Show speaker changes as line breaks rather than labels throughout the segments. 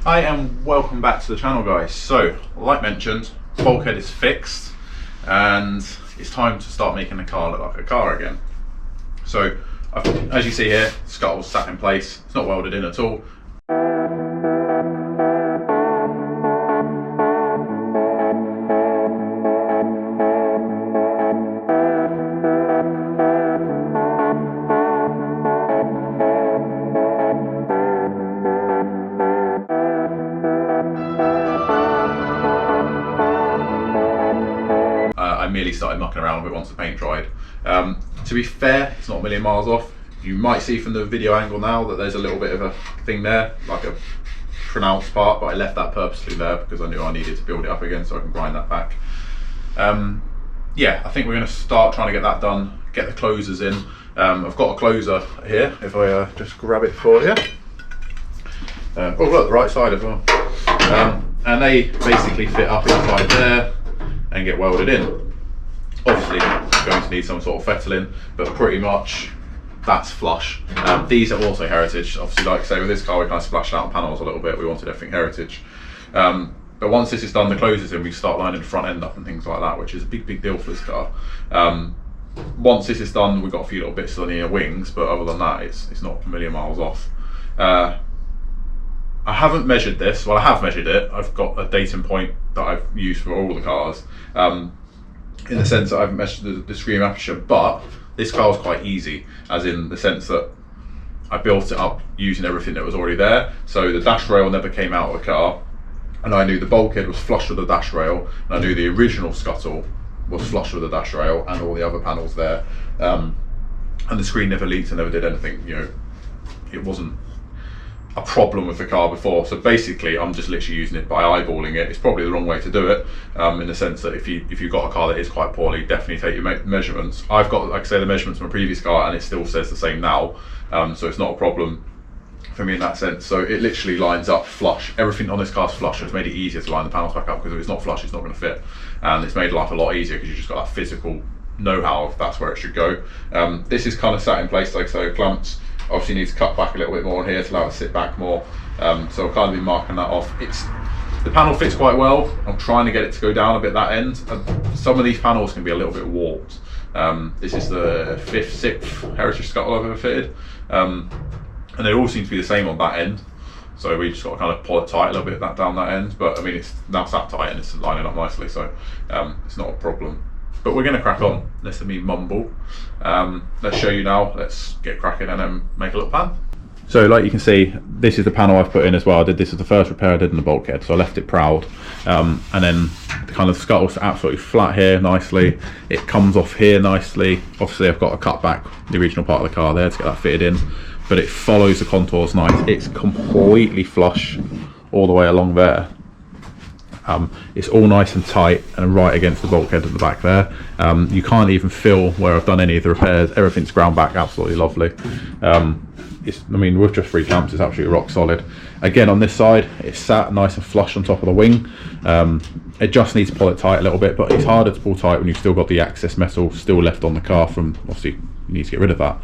Hi and welcome back to the channel, guys. So, like mentioned, bulkhead is fixed and it's time to start making the car look like a car again. So, as you see here, Scuttle's sat in place. It's not welded in at all. I merely started mucking around with it once the paint dried. To be fair, it's not a million miles off. You might see from the video angle now that there's a little bit of a thing there, like a pronounced part, but I left that purposely there because I knew I needed to build it up again so I can grind that back. Yeah, I think we're going to start trying to get that done, get the closers in. I've got a closer here, if I just grab it for you. Oh look, the right side as well. And they basically fit up inside there and get welded in. Obviously going to need some sort of fettling, but pretty much that's flush. These are also heritage. Obviously, like I say, with this car we kind of splashed out panels a little bit. We wanted everything heritage. But once this is done, the closers in, we start lining the front end up and things like that, which is a big deal for this car. Once this is done, we've got a few little bits on the wings, but other than that, it's not a million miles off. I haven't measured this. Well, I have measured it. I've got a dating point that I've used for all the cars, in the sense that I've measured the screen aperture, but this car was quite easy, as in the sense that I built it up using everything that was already there. So the dash rail never came out of the car, and I knew the bulkhead was flush with the dash rail, and I knew the original Scuttle was flush with the dash rail and all the other panels there. And the screen never leaked and never did anything. You know, it wasn't a problem with the car before. So basically I'm just literally using it by eyeballing it. It's probably the wrong way to do it, in the sense that if you've got a car that is quite poorly, definitely take your measurements. I've got, like I say, the measurements from a previous car and it still says the same now, so it's not a problem for me in that sense. So it literally lines up flush. Everything on this car is flush, so it's made it easier to line the panels back up, because if it's not flush it's not going to fit, and it's made life a lot easier because you've just got that physical know-how if that's where it should go. This is kind of sat in place, like so, clamps. Obviously need to cut back a little bit more in here to allow it to sit back more. So I've kind of been marking that off. The panel fits quite well. I'm trying to get it to go down a bit that end. Some of these panels can be a little bit warped. This is the 5th, 6th Heritage Scuttle I've ever fitted. And they all seem to be the same on that end. So we just got to kind of pull it tight a little bit down that end. But I mean, it's now sat tight and it's lining up nicely, so it's not a problem. But we're going to crack on. Listen to me mumble. Let's show you now. Let's get cracking and then make a little pan. So like you can see, this is the panel I've put in as well. This is the first repair I did in the bulkhead, so I left it proud. And then the kind of scuttle's absolutely flat here nicely. It comes off here nicely. Obviously I've got to cut back the original part of the car there to get that fitted in, but it follows the contours nice. It's completely flush all the way along there. It's all nice and tight and right against the bulkhead at the back there. You can't even feel where I've done any of the repairs. Everything's ground back absolutely lovely. I mean, with just 3 clamps, it's absolutely rock solid. Again, on this side, it's sat nice and flush on top of the wing. It just needs to pull it tight a little bit, but it's harder to pull tight when you've still got the access metal still left on the car from, obviously, you need to get rid of that.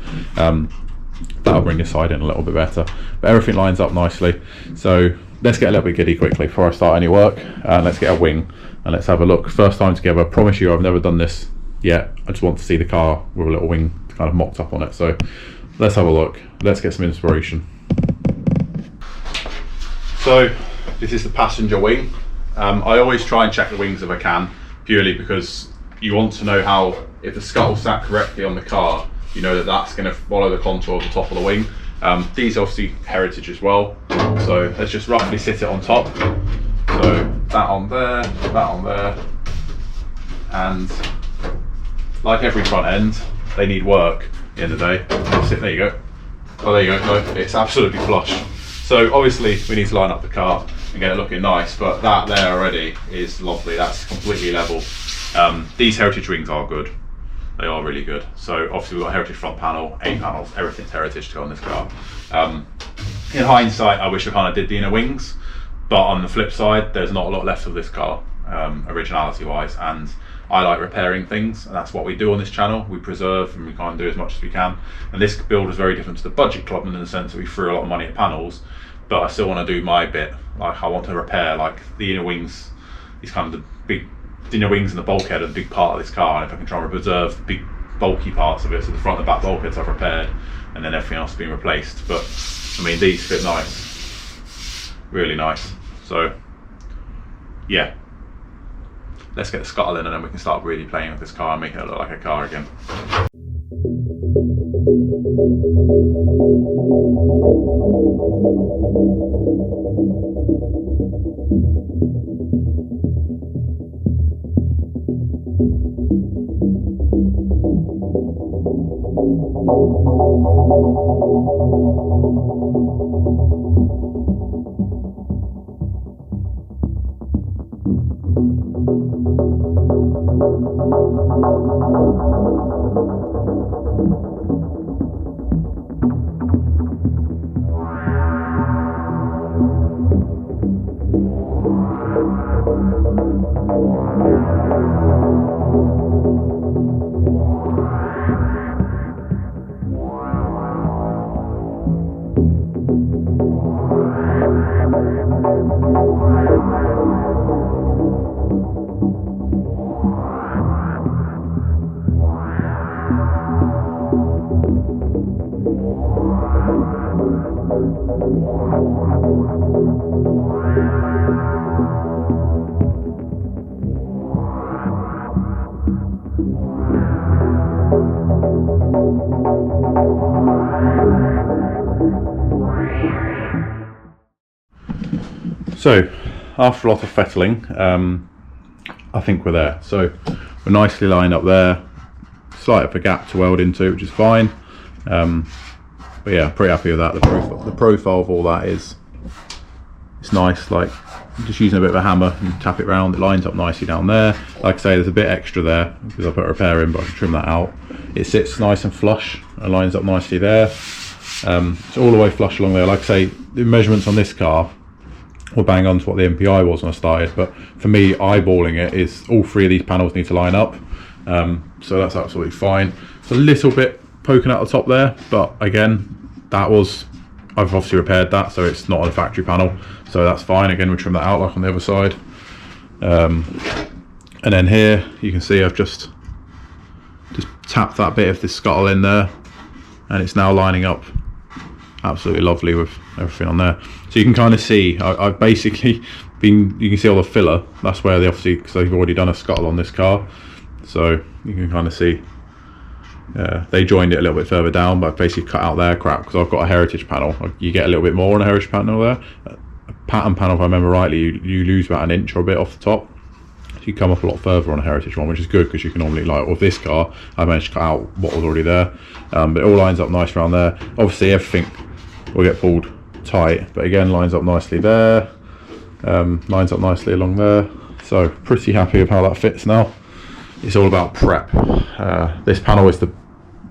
That'll bring this side in a little bit better. But everything lines up nicely. So let's get a little bit giddy quickly before I start any work, and let's get a wing and let's have a look. First time together. I promise you I've never done this yet. I just want to see the car with a little wing kind of mocked up on it. So let's have a look. Let's get some inspiration. So this is the passenger wing. I always try and check the wings if I can, purely because you want to know how, if the scuttle sat correctly on the car, you know that that's going to follow the contour of the top of the wing. These are obviously heritage as well, so let's just roughly sit it on top. So that on there, and like every front end, they need work at the end of the day. There you go. Oh, there you go. No, it's absolutely flush. So obviously we need to line up the car and get it looking nice, but that there already is lovely. That's completely level. These heritage wings are good. They are really good. So obviously we've got heritage front panel, 8 panels, everything's heritage to go on this car. In hindsight, I wish I kind of did the inner wings, but on the flip side, there's not a lot left of this car, originality wise, and I like repairing things, and that's what we do on this channel. We preserve and we kind of do as much as we can. And this build is very different to the budget club in the sense that we threw a lot of money at panels, but I still want to do my bit. Like I want to repair like the inner wings, these kind of the inner wings and the bulkhead are a big part of this car, and if I can try and preserve the big bulky parts of it, so the front and back bulkheads I've repaired, and then everything else has been replaced. But I mean, these fit nice, really nice. So yeah, let's get the Scuttle in and then we can start really playing with this car and making it look like a car again. So after a lot of fettling, I think we're there. So we're nicely lined up there, slight of a gap to weld into, which is fine. But yeah, pretty happy with that. The profile of all that is, it's nice, like just using a bit of a hammer and tap it round, it lines up nicely down there. Like I say, there's a bit extra there because I put a repair in, but I can trim that out. It sits nice and flush and lines up nicely there. It's all the way flush along there. Like I say, the measurements on this car will bang on to what the MPI was when I started, but for me, eyeballing it is all three of these panels need to line up. So that's absolutely fine. It's a little bit poking out the top there, but again, I've obviously repaired that, so it's not a factory panel, so that's fine. Again, we'll trim that out like on the other side. And then here you can see I've just tapped that bit of this Scuttle in there, and it's now lining up absolutely lovely with everything on there. So you can kind of see I've basically been, you can see all the filler, that's where they obviously, because they've already done a Scuttle on this car, so you can kind of see they joined it a little bit further down, but I've basically cut out their crap because I've got a heritage panel. You get a little bit more on a heritage panel there. A pattern panel, if I remember rightly, you lose about an inch or a bit off the top. So you come up a lot further on a heritage one, which is good because you can normally, like with this car, I managed to cut out what was already there. But it all lines up nice around there. Obviously everything will get pulled tight, but again lines up nicely there, lines up nicely along there. So pretty happy with how that fits now. It's all about prep. This panel is the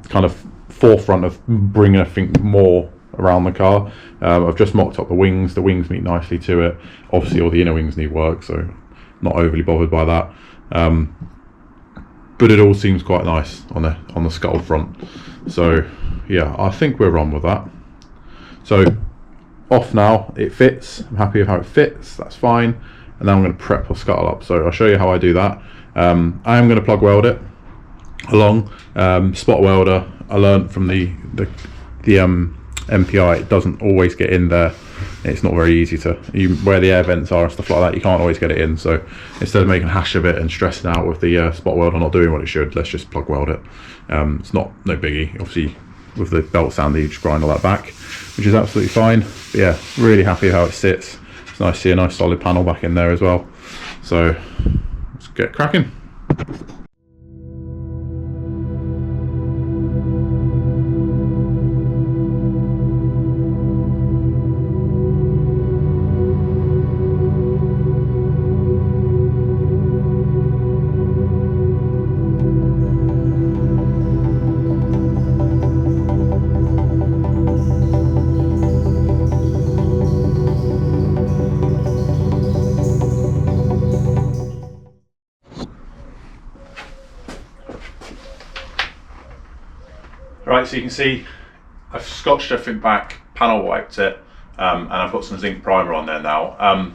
kind of forefront of bringing everything more around the car. I've just mocked up the wings meet nicely to it. Obviously all the inner wings need work, so not overly bothered by that. But it all seems quite nice on the Scuttle front. So yeah, I think we're on with that. So off now, it fits. I'm happy with how it fits, that's fine. And now I'm going to prep the Scuttle up. So I'll show you how I do that. I am going to plug weld it along. Spot welder, I learned from the MPI, it doesn't always get in there. It's not very easy to, where the air vents are and stuff like that, you can't always get it in. So instead of making a hash of it and stressing out with the spot welder not doing what it should, let's just plug weld it. It's no biggie. Obviously with the belt sander you just grind all that back, which is absolutely fine. But yeah, really happy how it sits. It's nice to see a nice solid panel back in there as well. So let's get cracking. Right, so you can see I've scotched everything back, panel wiped it, and I've put some zinc primer on there now.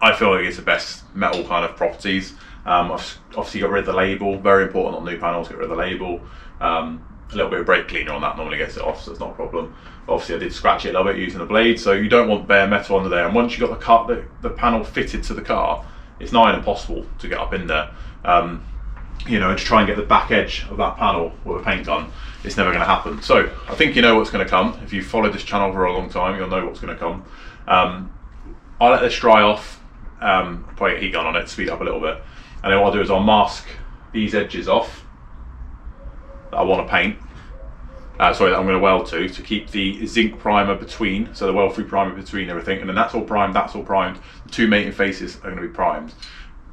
I feel like it's the best metal kind of properties. I've obviously got rid of the label, very important on new panels, get rid of the label. A little bit of brake cleaner on that normally gets it off, so it's not a problem. Obviously I did scratch it a little bit using the blade, so you don't want bare metal under there. And once you've got the panel fitted to the car, it's nigh on impossible to get up in there. You know, to try and get the back edge of that panel with a paint gun, it's never going to happen. So I think you know what's going to come. If you've followed this channel for a long time, you'll know what's going to come. I'll let this dry off, put a heat gun on it, speed up a little bit, and then what I'll do is I'll mask these edges off that I want to paint. Sorry, that I'm going to weld to keep the zinc primer between, so the weld-free primer between everything, and then that's all primed, that's all primed. The two mating faces are going to be primed.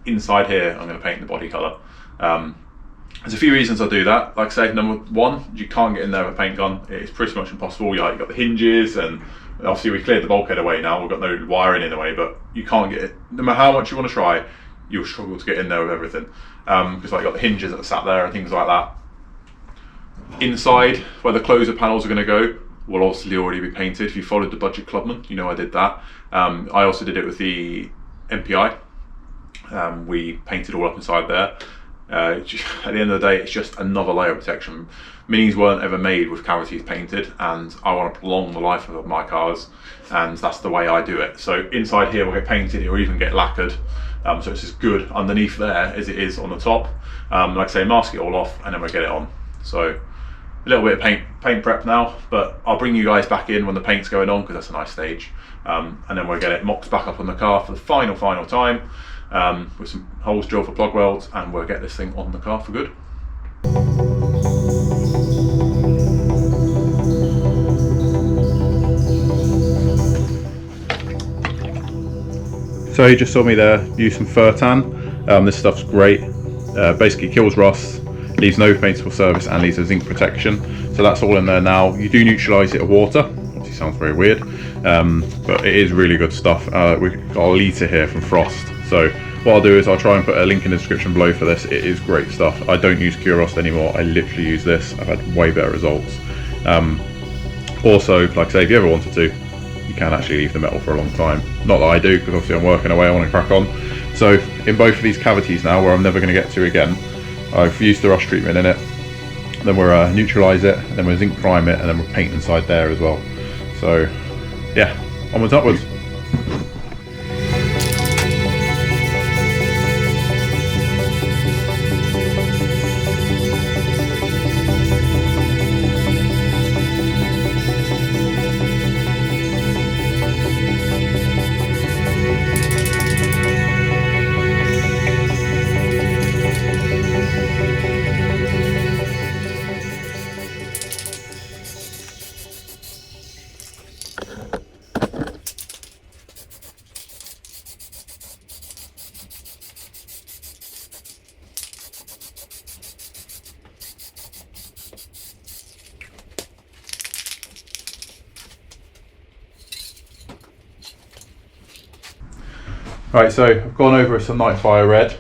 Inside here, I'm going to paint the body colour. There's a few reasons I do that. Like I say, number one, you can't get in there with a paint gun. It's pretty much impossible. You've got the hinges, and obviously we cleared the bulkhead away now. We've got no wiring in the way, but you can't get it. No matter how much you want to try, you'll struggle to get in there with everything. Because like, you've got the hinges that are sat there and things like that. Inside, where the closer panels are going to go, will obviously already be painted. If you followed the Budget Clubman, you know I did that. I also did it with the MPI. We painted all up inside there. At the end of the day, it's just another layer of protection. Minis weren't ever made with cavities painted, and I want to prolong the life of my cars, and that's the way I do it. So inside here will get painted, it will even get lacquered, so it's as good underneath there as it is on the top. Like I say, mask it all off and then we'll get it on. So a little bit of paint prep now, but I'll bring you guys back in when the paint's going on, because that's a nice stage, and then we'll get it mocked back up on the car for the final time, with some holes drilled for plug welds, and we'll get this thing on the car for good. So you just saw me there use some Fertan. This stuff's great. Basically kills rust, leaves no paintable surface, and leaves a zinc protection. So that's all in there now. You do neutralise it with water. Obviously sounds very weird, but it is really good stuff. We've got a litre here from Frost. So what I'll do is I'll try and put a link in the description below for this. It is great stuff. I don't use Cure Rust anymore. I literally use this. I've had way better results. Also, like I say, if you ever wanted to, you can actually leave the metal for a long time. Not that I do, because obviously I'm working away, I want to crack on. So in both of these cavities now, where I'm never going to get to again, I've used the rust treatment in it. Then we'll neutralise it, then we'll zinc prime it, and then we'll paint inside there as well. So yeah, onwards upwards. Right, so I've gone over some Nightfire Red,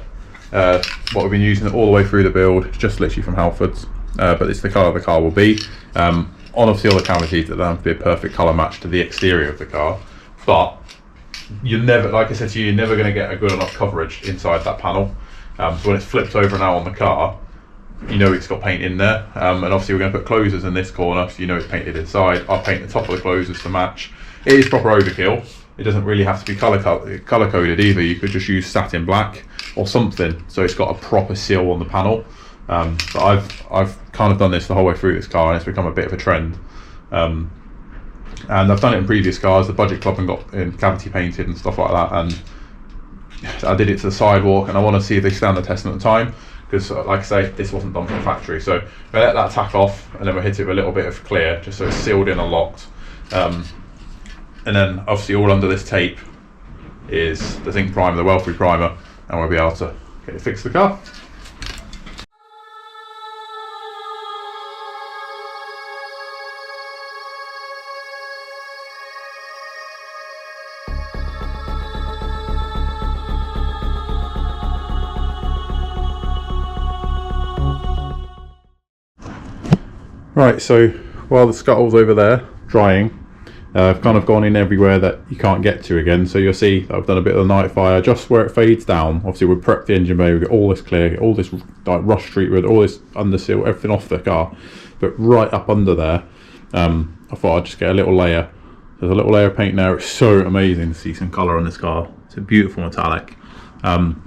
what we've been using all the way through the build, just literally from Halfords, but it's the colour the car will be. On obviously all the cavities, that don't have to be a perfect colour match to the exterior of the car, but you're never, like I said to you, you're never going to get a good enough coverage inside that panel. So when it's flipped over now on the car, you know it's got paint in there, and obviously we're going to put closers in this corner, so you know it's painted inside. I'll paint the top of the closers to match. It is proper overkill. It doesn't really have to be colour coded either. You could just use satin black or something, so it's got a proper seal on the panel. But I've kind of done this the whole way through this car, and it's become a bit of a trend. And I've done it in previous cars. The Budget Club and got in cavity painted and stuff like that. And I did it to the sidewalk, and I want to see if they stand the test at the time. Because, like I say, this wasn't done from the factory. So we'll let that tack off, and then we'll hit it with a little bit of clear, just so it's sealed in and locked. And then obviously all under this tape is the zinc primer, the weld-free primer, and we'll be able to get it fixed the car. Right, so while the Scuttle's over there drying, I've kind of gone in everywhere that you can't get to again, so you'll see I've done a bit of the night fire just where it fades down. Obviously we prep the engine bay, we get all this clear, get all this like rust treatment, all this underseal, everything off the car, but right up under there, I thought I'd just get a little layer. There's a little layer of paint there. It's so amazing to see some colour on this car. It's a beautiful metallic, and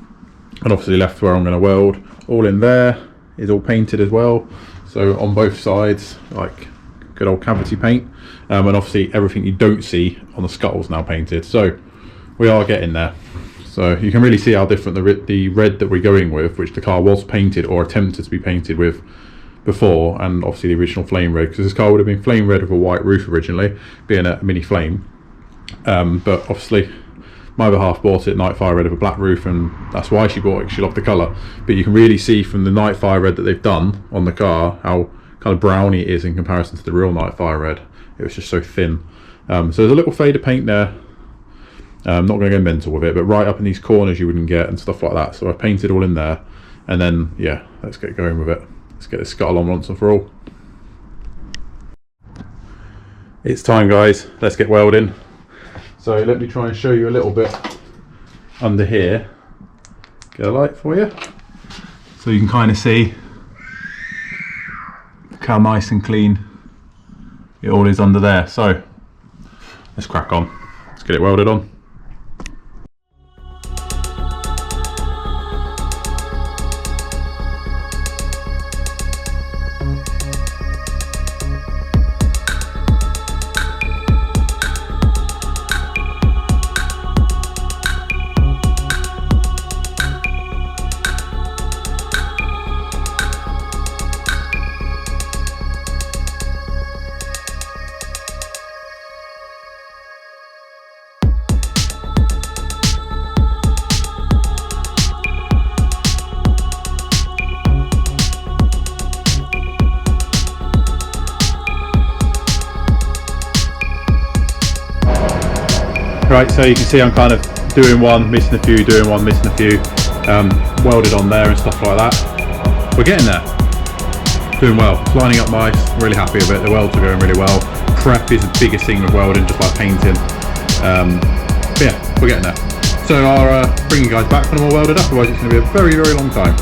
obviously left where I'm going to weld. All in there is all painted as well, so on both sides, like good old cavity paint. And obviously everything you don't see on the Scuttle's now painted, so we are getting there. So you can really see how different the red that we're going with, which the car was painted or attempted to be painted with before, and obviously the original flame red, because this car would have been flame red with a white roof originally, being a mini flame, but obviously my other half bought it night fire red with a black roof, and that's why she bought it, she loved the colour. But you can really see from the night fire red that they've done on the car how kind of browny it is in comparison to the real night fire red. It was just so thin. So there's a little fade of paint there. I'm not going to go mental with it, but right up in these corners you wouldn't get and stuff like that. So I've painted all in there, and then yeah, let's get going with it. Let's get this Scuttle on once and for all. It's time, guys. Let's get welding. So let me try and show you a little bit under here. Get a light for you, so you can kind of see how nice and clean it all is under there. So let's crack on. Let's get it welded on. Right, so you can see I'm kind of doing one, missing a few, doing one, missing a few, welded on there and stuff like that. We're getting there, doing well, it's lining up nice, really happy with it, the welds are going really well. Prep is the biggest thing with welding, just like painting. But yeah, we're getting there. So I'll bring you guys back when I'm all welded up, otherwise it's going to be a very, very long time.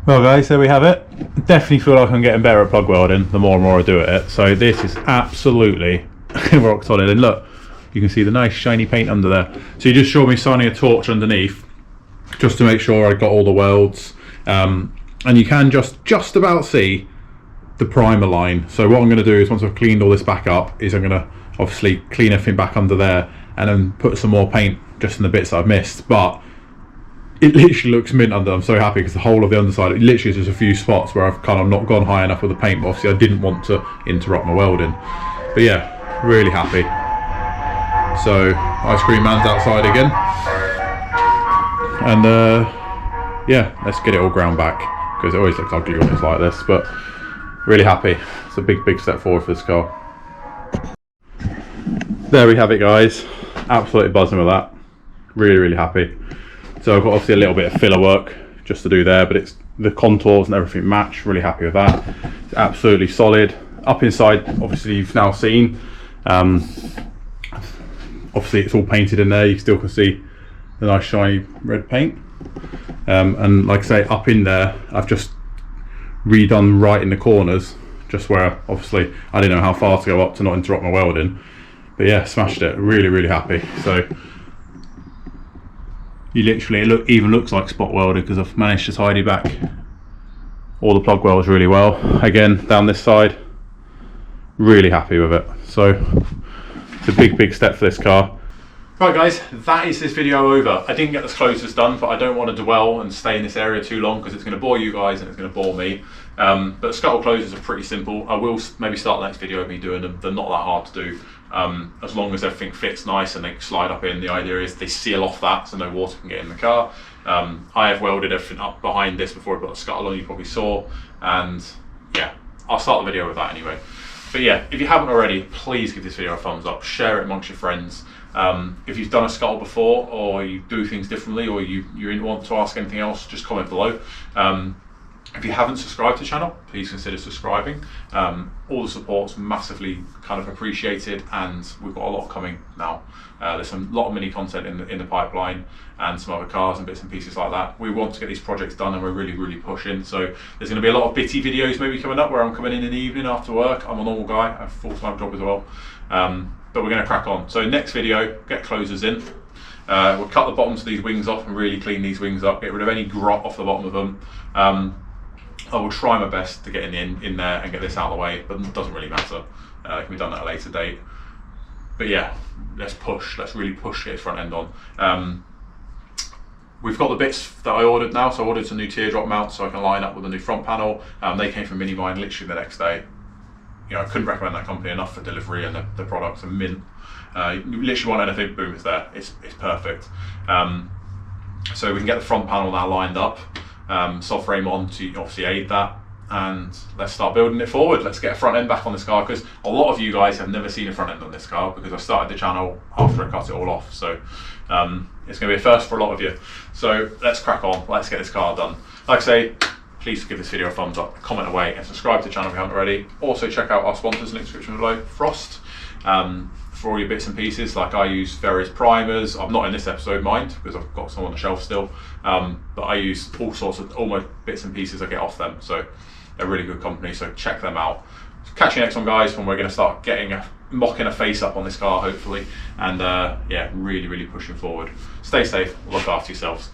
Well guys, there we have it. Definitely feel like I'm getting better at plug welding the more and more I do it. So this is absolutely rock solid. And look, you can see the nice shiny paint under there. So you just showed me shining a torch underneath just to make sure I got all the welds. And you can just about see the primer line. So what I'm going to do is, once I've cleaned all this back up, is I'm going to obviously clean everything back under there and then put some more paint just in the bits that I've missed. But it literally looks mint under. I'm so happy because the whole of the underside, it literally is just a few spots where I've kind of not gone high enough with the paint, but obviously I didn't want to interrupt my welding. But yeah, really happy. So ice cream man's outside again, and yeah, let's get it all ground back, because it always looks ugly when it's like this, but really happy. It's a big step forward for this car. There we have it, guys. Absolutely buzzing with that. Really happy. So I've got obviously a little bit of filler work just to do there, but it's the contours and everything match. Really happy with that. It's absolutely solid. Up inside, obviously you've now seen. Obviously it's all painted in there. You still can see the nice shiny red paint. And like I say, up in there, I've just redone right in the corners, just where obviously I didn't know how far to go up to not interrupt my welding. But yeah, smashed it. Really happy. So you literally, even looks like spot welded, because I've managed to tidy back all the plug wells really well. Again, down this side, really happy with it. So it's a big step for this car. Right guys, that is this video over. I didn't get the closers done, but I don't want to dwell and stay in this area too long because it's going to bore you guys and it's going to bore me. But scuttle closers are pretty simple. I will maybe start the next video of me doing them. They're not that hard to do. As long as everything fits nice and they slide up in. The idea is they seal off that so no water can get in the car. I have welded everything up behind this before I put the scuttle on, you probably saw. And yeah, I'll start the video with that anyway. But yeah, if you haven't already, please give this video a thumbs up, share it amongst your friends. If you've done a scuttle before, or you do things differently, or you want to ask anything else, just comment below. If you haven't subscribed to the channel, please consider subscribing. All the support's massively kind of appreciated, and we've got a lot coming now. There's a lot of mini content in the pipeline, and some other cars and bits and pieces like that. We want to get these projects done, and we're really pushing. So there's going to be a lot of bitty videos maybe coming up where I'm coming in the evening after work. I'm a normal guy, I have a full-time job as well. But we're going to crack on. So next video, get closers in. We'll cut the bottoms of these wings off and really clean these wings up, get rid of any grot off the bottom of them. I will try my best to get in there and get this out of the way, but it doesn't really matter. It can be done at a later date. But yeah, let's really push, get this front end on. We've got the bits that I ordered now, so I ordered some new teardrop mounts so I can line up with the new front panel. They came from Minimine literally the next day. You know, I couldn't recommend that company enough for delivery, and the products are mint. You literally want anything, boom, it's there. It's perfect. So we can get the front panel now lined up. Subframe on to obviously aid that, and let's start building it forward. Let's get a front end back on this car, because a lot of you guys have never seen a front end on this car because I started the channel after I cut it all off. So it's going to be a first for a lot of you. So let's crack on, let's get this car done. Like I say, please give this video a thumbs up, comment away, and subscribe to the channel if you haven't already. Also check out our sponsors, link description below. Frost, for all your bits and pieces. Like, I use various primers. I'm not in this episode, mind, because I've got some on the shelf still. But I use all sorts of, all my bits and pieces I get off them. So they're a really good company, so check them out. Catch you next one, guys, when we're going to start mocking a face up on this car, hopefully. And yeah, really pushing forward. Stay safe, look after yourselves.